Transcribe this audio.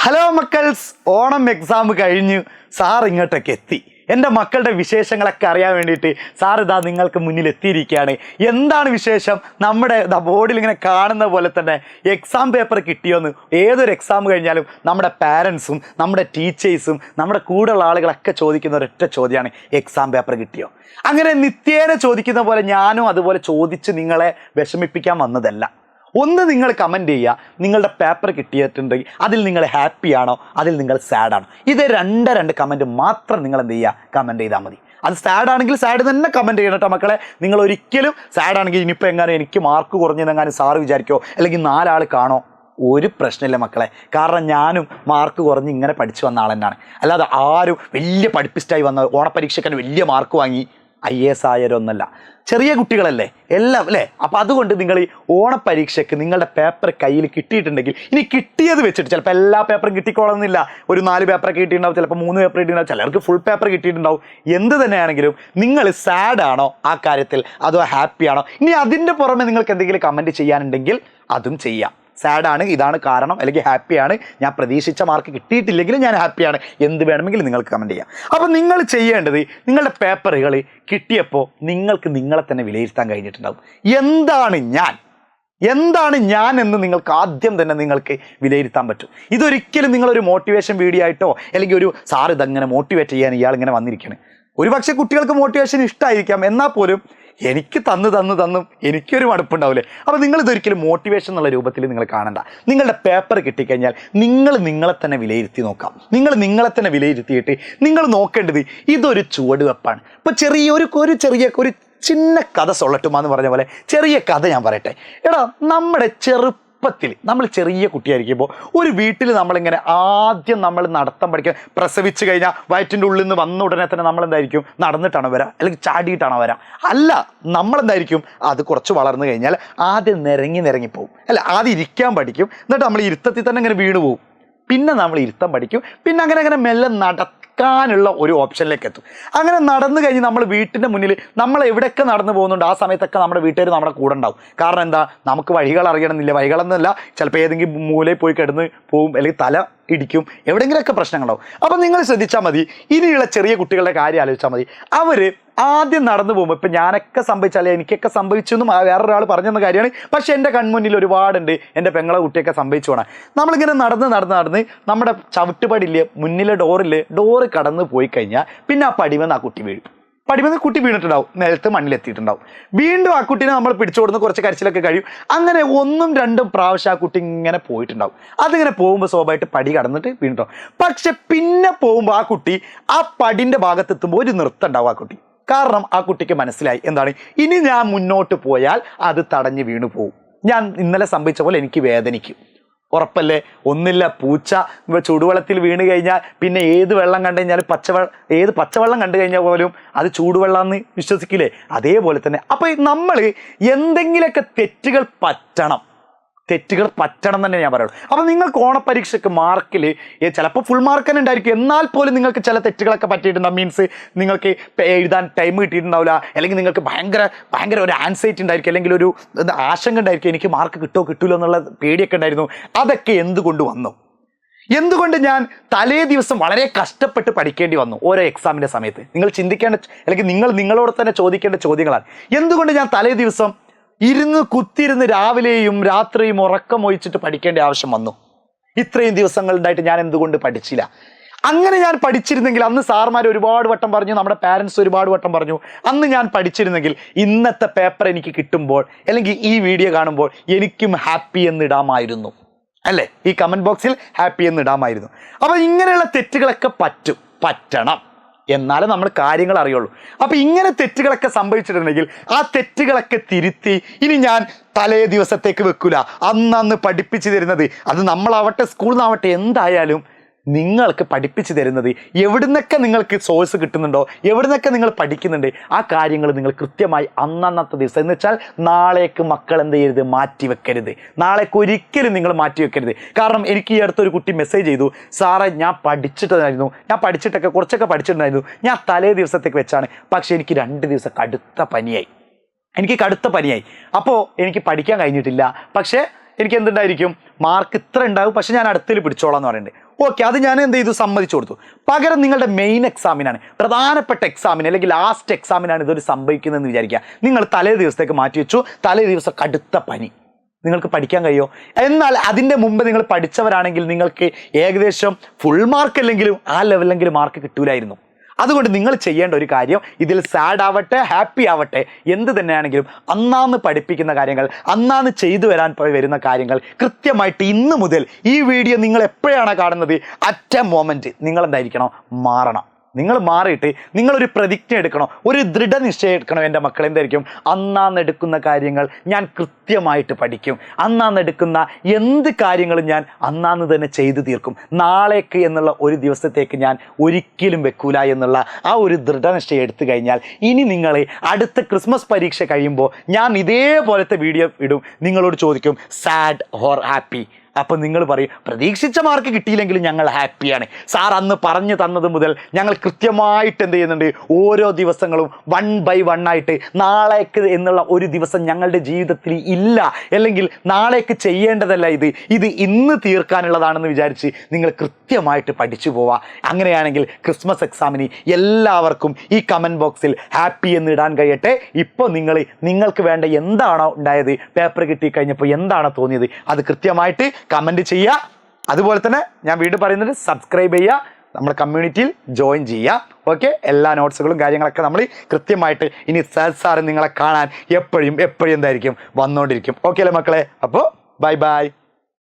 Hello മക്കൾസ്, Onam exam കഴിഞ്ഞു sir ഇങ്ങോട്ടൊക്കെ എത്തി. എൻ്റെ മക്കളുടെ വിശേഷങ്ങളൊക്കെ അറിയാൻ വേണ്ടിയിട്ട് സാർ ഇതാ നിങ്ങൾക്ക് മുന്നിൽ എത്തിയിരിക്കുകയാണ്. എന്താണ് വിശേഷം? നമ്മുടെ ബോർഡിൽ ഇങ്ങനെ കാണുന്ന പോലെ തന്നെ എക്സാം പേപ്പർ കിട്ടിയോന്ന്. ഏതൊരു എക്സാം കഴിഞ്ഞാലും നമ്മുടെ പാരൻസും നമ്മുടെ ടീച്ചേഴ്സും നമ്മുടെ കൂടെയുള്ള ആളുകളൊക്കെ ചോദിക്കുന്ന ഒരൊറ്റ ചോദ്യമാണ്, എക്സാം പേപ്പർ കിട്ടിയോ? അങ്ങനെ നിത്യേന ചോദിക്കുന്ന പോലെ ഞാനും അതുപോലെ ചോദിച്ച് നിങ്ങളെ വിഷമിപ്പിക്കാൻ വന്നതല്ല. ഒന്ന് നിങ്ങൾ കമൻറ്റ് ചെയ്യുക, നിങ്ങളുടെ പേപ്പർ കിട്ടിയിട്ടുണ്ടെങ്കിൽ അതിൽ നിങ്ങൾ ഹാപ്പിയാണോ, അതിൽ നിങ്ങൾ സാഡാണോ? ഇത് രണ്ട് കമൻറ്റ് മാത്രം നിങ്ങൾ എന്ത് ചെയ്യുക, കമൻറ്റ് ചെയ്താൽ മതി. അത് സാഡ് ആണെങ്കിൽ സാഡ് തന്നെ കമൻറ്റ് ചെയ്യണം കേട്ടോ മക്കളെ. നിങ്ങൾ ഒരിക്കലും സാഡ് ആണെങ്കിൽ ഇനിയിപ്പോൾ എങ്ങനെ എനിക്ക് മാർക്ക് കുറഞ്ഞതെങ്ങാനും സാറ് വിചാരിക്കോ, അല്ലെങ്കിൽ 4 ആൾ കാണോ, ഒരു പ്രശ്നമില്ല മക്കളെ. കാരണം ഞാനും മാർക്ക് കുറഞ്ഞ് ഇങ്ങനെ പഠിച്ചു വന്ന ആൾ തന്നെയാണ്. അല്ലാതെ ആരും വലിയ പഠിപ്പിസ്റ്റായി വന്ന ഓണപ്പരീക്ഷയ്ക്ക് വലിയ മാർക്ക് വാങ്ങി IAS ആയവരൊന്നല്ല, ചെറിയ കുട്ടികളല്ലേ എല്ലാം അല്ലേ. അപ്പോൾ അതുകൊണ്ട് നിങ്ങൾ ഈ ഓണപ്പരീക്ഷയ്ക്ക് നിങ്ങളുടെ പേപ്പർ കയ്യിൽ കിട്ടിയിട്ടുണ്ടെങ്കിൽ ഇനി കിട്ടിയത് വെച്ചിട്ട് ചിലപ്പോൾ എല്ലാ പേപ്പറും കിട്ടിക്കോളുന്നില്ല. ഒരു 4 പേപ്പറൊക്കെ കിട്ടിയിട്ടുണ്ടാവും, ചിലപ്പോൾ 3 പേപ്പർ കിട്ടിയിട്ടുണ്ടാവും, ചിലർക്ക് ഫുൾ പേപ്പർ കിട്ടിയിട്ടുണ്ടാവും. എന്ത് തന്നെയാണെങ്കിലും നിങ്ങൾ സാഡാണോ ആ കാര്യത്തിൽ, അതോ ഹാപ്പിയാണോ? ഇനി അതിൻ്റെ പുറമെ നിങ്ങൾക്ക് എന്തെങ്കിലും കമൻറ്റ് ചെയ്യാനുണ്ടെങ്കിൽ അതും ചെയ്യാം. സാഡാണ്, ഇതാണ് കാരണം, അല്ലെങ്കിൽ ഹാപ്പിയാണ്, ഞാൻ പ്രതീക്ഷിച്ച മാർക്ക് കിട്ടിയിട്ടില്ലെങ്കിലും ഞാൻ ഹാപ്പിയാണ്, എന്ത് വേണമെങ്കിലും നിങ്ങൾക്ക് കമൻറ്റ് ചെയ്യാം. അപ്പോൾ നിങ്ങൾ ചെയ്യേണ്ടത്, നിങ്ങളുടെ പേപ്പറുകൾ കിട്ടിയപ്പോൾ നിങ്ങൾക്ക് നിങ്ങളെ തന്നെ വിലയിരുത്താൻ കഴിഞ്ഞിട്ടുണ്ടാവും. എന്താണ് ഞാൻ എന്ന് നിങ്ങൾക്ക് ആദ്യം തന്നെ നിങ്ങൾക്ക് വിലയിരുത്താൻ പറ്റും. ഇതൊരിക്കലും നിങ്ങളൊരു മോട്ടിവേഷൻ വീഡിയോ ആയിട്ടോ, അല്ലെങ്കിൽ ഒരു സാർ ഇതങ്ങനെ മോട്ടിവേറ്റ് ചെയ്യാൻ ഇയാൾ ഇങ്ങനെ വന്നിരിക്കണം. ഒരുപക്ഷെ കുട്ടികൾക്ക് മോട്ടിവേഷൻ ഇഷ്ടമായിരിക്കാം, എന്നാൽ പോലും എനിക്ക് തന്നും എനിക്കൊരു മടുപ്പുണ്ടാവില്ലേ. അപ്പോൾ നിങ്ങളിതൊരിക്കലും മോട്ടിവേഷൻ എന്നുള്ള രൂപത്തിൽ നിങ്ങൾ കാണണ്ട. നിങ്ങളുടെ പേപ്പർ കിട്ടിക്കഴിഞ്ഞാൽ നിങ്ങളെ തന്നെ വിലയിരുത്തി നോക്കാം. നിങ്ങളെ തന്നെ വിലയിരുത്തിയിട്ട് നിങ്ങൾ നോക്കേണ്ടത് ഇതൊരു ചുവടുവെപ്പാണ്. ഇപ്പോൾ ഒരു ചിന്ന കഥ സൊള്ളട്ടുമാന്ന് പറഞ്ഞ പോലെ ചെറിയ കഥ ഞാൻ പറയട്ടെ. എടാ, നമ്മുടെ നമ്മൾ ചെറിയ കുട്ടിയായിരിക്കുമ്പോൾ ഒരു വീട്ടിൽ നമ്മളിങ്ങനെ ആദ്യം നമ്മൾ നടത്തം പഠിക്കാൻ, പ്രസവിച്ച് കഴിഞ്ഞാൽ വയറ്റിൻ്റെ ഉള്ളിൽ നിന്ന് വന്ന ഉടനെ തന്നെ നമ്മളെന്തായിരിക്കും, നടന്നിട്ടാണോ വരാം, അല്ലെങ്കിൽ ചാടിയിട്ടാണോ വരാം? അല്ല, നമ്മളെന്തായിരിക്കും, അത് കുറച്ച് വളർന്നു കഴിഞ്ഞാൽ ആദ്യം നിരങ്ങി പോകും അല്ല, ആദ്യം ഇരിക്കാൻ പഠിക്കും, എന്നിട്ട് നമ്മൾ ഇരുത്തത്തിൽ തന്നെ ഇങ്ങനെ വീണ് പോകും, പിന്നെ നമ്മൾ ഇരുത്തം പഠിക്കും, പിന്നെ അങ്ങനെ മെല്ലെ നടക്കാനുള്ള ഒരു ഓപ്ഷനിലേക്ക് എത്തും. അങ്ങനെ നടന്നു കഴിഞ്ഞ് നമ്മൾ വീട്ടിൻ്റെ മുന്നിൽ നമ്മൾ എവിടെയൊക്കെ നടന്നു പോകുന്നുണ്ട് ആ സമയത്തൊക്കെ നമ്മുടെ വീട്ടുകാർ നമ്മുടെ കൂടെ ഉണ്ടാവും. കാരണം എന്താ, നമുക്ക് വഴികൾ അറിയണമെന്നില്ല, വഴികളെന്നല്ല, ചിലപ്പോൾ ഏതെങ്കിലും മൂലയിൽ പോയി കിടന്ന് പോവും, അല്ലെങ്കിൽ തല ഇടിക്കും, എവിടെയെങ്കിലുമൊക്കെ പ്രശ്നങ്ങളുണ്ടാവും. അപ്പം നിങ്ങൾ ശ്രദ്ധിച്ചാൽ മതി, ഇനിയുള്ള ചെറിയ കുട്ടികളുടെ കാര്യം ആലോചിച്ചാൽ മതി. അവർ ആദ്യം നടന്നു പോകുമ്പോൾ, ഇപ്പം ഞാനൊക്കെ സംഭവിച്ചാലേ എനിക്കൊക്കെ സംഭവിച്ചു എന്നും വേറൊരാൾ പറഞ്ഞെന്ന കാര്യമാണ്. പക്ഷേ എൻ്റെ കൺമുന്നിൽ ഒരുപാടുണ്ട് എൻ്റെ പെങ്ങളെ കുട്ടിയൊക്കെ സംഭവിച്ചു പോകണം. നമ്മളിങ്ങനെ നടന്ന് നമ്മുടെ ചവിട്ടുപടിയില്ലേ, മുന്നിലെ ഡോറ് കടന്ന് പോയി കഴിഞ്ഞാൽ പിന്നെ ആ പടിമെന്ന് ആ കുട്ടി വീഴും. കുട്ടി വീണിട്ടുണ്ടാവും, നിലത്ത് മണ്ണിലെത്തിയിട്ടുണ്ടാവും. വീണ്ടും ആ കുട്ടീനെ നമ്മൾ പിടിച്ചു കൊടുന്ന് കുറച്ച് കരച്ചിലൊക്കെ കഴിയും. അങ്ങനെ 1ഉം 2ഉം പ്രാവശ്യം ആ കുട്ടി ഇങ്ങനെ പോയിട്ടുണ്ടാവും. അതിങ്ങനെ പോകുമ്പോൾ സ്വാഭാവികമായിട്ട് പടി കടന്നിട്ട് വീണിട്ടുണ്ടാവും. പക്ഷെ പിന്നെ പോകുമ്പോൾ ആ കുട്ടി ആ പടിൻ്റെ ഭാഗത്തെത്തുമ്പോൾ ഒരു നൃത്തം ഉണ്ടാവും ആ കുട്ടി. കാരണം ആ കുട്ടിക്ക് മനസ്സിലായി, എന്താണ്, ഇനി ഞാൻ മുന്നോട്ട് പോയാൽ അത് തടഞ്ഞ് വീണു പോകും, ഞാൻ ഇന്നലെ സംഭവിച്ച പോലെ എനിക്ക് വേദനിക്കും. ഉറപ്പല്ലേ? ഒന്നില്ല, പൂച്ച ചൂടുവെള്ളത്തിൽ വീണ് കഴിഞ്ഞാൽ പിന്നെ ഏത് വെള്ളം കണ്ടു കഴിഞ്ഞാലും പച്ചവെള്ളം കണ്ടു കഴിഞ്ഞാൽ പോലും അത് ചൂടുവെള്ളം എന്ന് വിശ്വസിക്കില്ലേ? അതേപോലെ തന്നെ അപ്പോൾ നമ്മൾ എന്തെങ്കിലുമൊക്കെ തെറ്റുകൾ പറ്റണം തന്നെ ഞാൻ പറയുള്ളൂ. അപ്പോൾ നിങ്ങൾക്ക് ഓണപ്പരീക്ഷയ്ക്ക് മാർക്കിൽ ചിലപ്പോൾ ഫുൾ മാർക്ക് തന്നെ ഉണ്ടായിരിക്കും, എന്നാൽ പോലും നിങ്ങൾക്ക് ചില തെറ്റുകളൊക്കെ പറ്റിയിട്ടുണ്ടാവും. മീൻസ് നിങ്ങൾക്ക് എഴുതാൻ ടൈം കിട്ടിയിട്ടുണ്ടാവില്ല, അല്ലെങ്കിൽ നിങ്ങൾക്ക് ഭയങ്കര ഒരു ആൻസൈറ്റി ഉണ്ടായിരിക്കും, അല്ലെങ്കിൽ ഒരു ആശങ്ക ഉണ്ടായിരിക്കും, എനിക്ക് മാർക്ക് കിട്ടുമോ എന്നുള്ള പേടിയൊക്കെ ഉണ്ടായിരുന്നു. അതൊക്കെ എന്തുകൊണ്ട് ഞാൻ തലേ ദിവസം വളരെ കഷ്ടപ്പെട്ട് പഠിക്കേണ്ടി വന്നു ഓരോ എക്സാമിൻ്റെ സമയത്ത്? നിങ്ങൾ ചിന്തിക്കേണ്ട, അല്ലെങ്കിൽ നിങ്ങളോട് തന്നെ ചോദിക്കേണ്ട ചോദ്യങ്ങളാണ്. എന്തുകൊണ്ട് ഞാൻ തലേ ദിവസം കുത്തിയിരുന്ന് രാവിലെയും രാത്രിയും ഉറക്കമൊഴിച്ചിട്ട് പഠിക്കേണ്ട ആവശ്യം വന്നു? ഇത്രയും ദിവസങ്ങളുണ്ടായിട്ട് ഞാൻ എന്തുകൊണ്ട് പഠിച്ചില്ല? അങ്ങനെ ഞാൻ പഠിച്ചിരുന്നെങ്കിൽ, അന്ന് സാർമാർ ഒരുപാട് വട്ടം പറഞ്ഞു, നമ്മുടെ പാരൻസ് ഒരുപാട് വട്ടം പറഞ്ഞു, അന്ന് ഞാൻ പഠിച്ചിരുന്നെങ്കിൽ ഇന്നത്തെ പേപ്പർ എനിക്ക് കിട്ടുമ്പോൾ, അല്ലെങ്കിൽ ഈ വീഡിയോ കാണുമ്പോൾ എനിക്കും ഹാപ്പി എന്നിടാമായിരുന്നു അല്ലേ? ഈ കമൻറ്റ് ബോക്സിൽ ഹാപ്പി എന്നിടാമായിരുന്നു. അപ്പോൾ ഇങ്ങനെയുള്ള തെറ്റുകളൊക്കെ പറ്റണം, എന്നാലേ നമ്മൾ കാര്യങ്ങൾ അറിയുള്ളൂ. അപ്പോൾ ഇങ്ങനെ തെറ്റുകളൊക്കെ സംഭവിച്ചിട്ടുണ്ടെങ്കിൽ ആ തെറ്റുകളൊക്കെ തിരുത്തി ഇനി ഞാൻ തലേ ദിവസത്തേക്ക് വെക്കൂല. അന്ന് പഠിപ്പിച്ചു തരുന്നത്, അത് നമ്മളാവട്ടെ സ്കൂളിൽ നിന്നാവട്ടെ, എന്തായാലും നിങ്ങൾക്ക് പഠിപ്പിച്ചു തരുന്നത് എവിടുന്നൊക്കെ നിങ്ങൾക്ക് സോഴ്സ് കിട്ടുന്നുണ്ടോ, എവിടുന്നൊക്കെ നിങ്ങൾ പഠിക്കുന്നുണ്ട്, ആ കാര്യങ്ങൾ നിങ്ങൾ കൃത്യമായി അന്നത്തെ ദിവസം, എന്ന് വെച്ചാൽ നാളേക്ക് മക്കൾ എന്ത് ചെയ്യരുത്, മാറ്റിവെക്കരുത്. നാളേക്ക് ഒരിക്കലും നിങ്ങൾ മാറ്റിവെക്കരുത്. കാരണം എനിക്ക് ഈ അടുത്തൊരു കുട്ടി മെസ്സേജ് ചെയ്തു, സാറേ ഞാൻ പഠിച്ചിട്ടൊക്കെ കുറച്ചൊക്കെ പഠിച്ചിട്ടുണ്ടായിരുന്നു, ഞാൻ തലേ ദിവസത്തേക്ക് വെച്ചാണ്, പക്ഷേ എനിക്ക് 2 ദിവസം കടുത്ത പനിയായി. അപ്പോൾ എനിക്ക് പഠിക്കാൻ കഴിഞ്ഞിട്ടില്ല. പക്ഷേ എനിക്ക് എന്തുണ്ടായിരിക്കും, മാർക്ക് ഇത്ര ഉണ്ടാവും, പക്ഷെ ഞാൻ അടുത്തതിൽ പിടിച്ചോളാം എന്ന് പറയുന്നുണ്ട്. ഓക്കെ, അത് ഞാൻ എന്ത് ചെയ്തു, സമ്മതിച്ചു കൊടുത്തു. പകരം നിങ്ങളുടെ മെയിൻ എക്സാമിനാണ്, പ്രധാനപ്പെട്ട എക്സാമിന് അല്ലെങ്കിൽ ലാസ്റ്റ് എക്സാമിനാണ് ഇതൊരു സംഭവിക്കുന്നതെന്ന് വിചാരിക്കുക. നിങ്ങൾ തലേ ദിവസത്തേക്ക് മാറ്റി വെച്ചു, തലേ ദിവസം കടുത്ത പനി, നിങ്ങൾക്ക് പഠിക്കാൻ കഴിയുമോ? എന്നാൽ അതിൻ്റെ മുമ്പ് നിങ്ങൾ പഠിച്ചവരാണെങ്കിൽ നിങ്ങൾക്ക് ഏകദേശം ഫുൾ മാർക്ക് അല്ലെങ്കിലും ആ ലെവലിലെങ്കിലും മാർക്ക് കിട്ടൂലായിരുന്നു. അതുകൊണ്ട് നിങ്ങൾ ചെയ്യേണ്ട ഒരു കാര്യം, ഇതിൽ സാഡ് ആവട്ടെ ഹാപ്പി ആവട്ടെ എന്ത് തന്നെയാണെങ്കിലും അന്നാന്ന് പഠിപ്പിക്കുന്ന കാര്യങ്ങൾ, അന്നാന്ന് ചെയ്തു വരാൻ വരുന്ന കാര്യങ്ങൾ കൃത്യമായിട്ട് ഇന്ന് മുതൽ ഈ വീഡിയോ നിങ്ങൾ എപ്പോഴാണ് കാണുന്നത്, അറ്റ് എ മൊമെൻറ്റ് നിങ്ങൾ എന്തായിരിക്കണം, മാറണം. നിങ്ങൾ മാറിയിട്ട് നിങ്ങളൊരു പ്രതിജ്ഞ എടുക്കണം, ഒരു ദൃഢനിശ്ചയം എടുക്കണം. എൻ്റെ മക്കൾ എന്തായിരിക്കും, അന്നാന്ന് എടുക്കുന്ന കാര്യങ്ങൾ ഞാൻ കൃത്യമായിട്ട് പഠിക്കും, അന്നാന്ന് എടുക്കുന്ന എന്ത് കാര്യങ്ങളും ഞാൻ അന്നാന്ന് തന്നെ ചെയ്തു തീർക്കും, നാളേക്ക് എന്നുള്ള ഒരു ദിവസത്തേക്ക് ഞാൻ ഒരിക്കലും വെക്കൂല എന്നുള്ള ആ ഒരു ദൃഢനിശ്ചയം എടുത്തു കഴിഞ്ഞാൽ ഇനി നിങ്ങൾ അടുത്ത ക്രിസ്മസ് പരീക്ഷ കഴിയുമ്പോൾ ഞാൻ ഇതേപോലത്തെ വീഡിയോ ഇടും, നിങ്ങളോട് ചോദിക്കും സാഡ് ഓർ ഹാപ്പി. അപ്പം നിങ്ങൾ പറയും പ്രതീക്ഷിച്ച മാർക്ക് കിട്ടിയില്ലെങ്കിലും ഞങ്ങൾ ഹാപ്പിയാണ് സാർ, അന്ന് പറഞ്ഞു തന്നത് മുതൽ ഞങ്ങൾ കൃത്യമായിട്ട് എന്ത് ചെയ്യുന്നുണ്ട്, ഓരോ ദിവസങ്ങളും 1 by 1 ആയിട്ട് നാളേക്ക് എന്നുള്ള ഒരു ദിവസം ഞങ്ങളുടെ ജീവിതത്തിൽ ഇല്ല, അല്ലെങ്കിൽ നാളേക്ക് ചെയ്യേണ്ടതല്ല, ഇത് ഇന്ന് തീർക്കാനുള്ളതാണെന്ന് വിചാരിച്ച് നിങ്ങൾ കൃത്യമായിട്ട് പഠിച്ചു പോവുക. അങ്ങനെയാണെങ്കിൽ ക്രിസ്മസ് എക്സാമിന് എല്ലാവർക്കും ഈ കമൻറ്റ് ബോക്സിൽ ഹാപ്പി എന്ന് ഇടാൻ കഴിയട്ടെ. ഇപ്പോൾ നിങ്ങൾക്ക് വേണ്ട എന്താണോ ഉണ്ടായത്, പേപ്പർ കിട്ടിക്കഴിഞ്ഞപ്പോൾ എന്താണോ തോന്നിയത്, അത് കൃത്യമായിട്ട് കമൻറ്റ് ചെയ്യുക. അതുപോലെ തന്നെ ഞാൻ വീണ്ടും പറയുന്നത്, സബ്സ്ക്രൈബ് ചെയ്യുക, നമ്മുടെ കമ്മ്യൂണിറ്റിയിൽ ജോയിൻ ചെയ്യുക. ഓക്കെ, എല്ലാ നോട്ട്സുകളും കാര്യങ്ങളൊക്കെ നമ്മൾ കൃത്യമായിട്ട് ഇനി സാർ നിങ്ങളെ കാണാൻ എപ്പോഴും എന്തായിരിക്കും, വന്നുകൊണ്ടിരിക്കും. ഓക്കെ അല്ലേ മക്കളെ? അപ്പോൾ ബൈ ബൈ.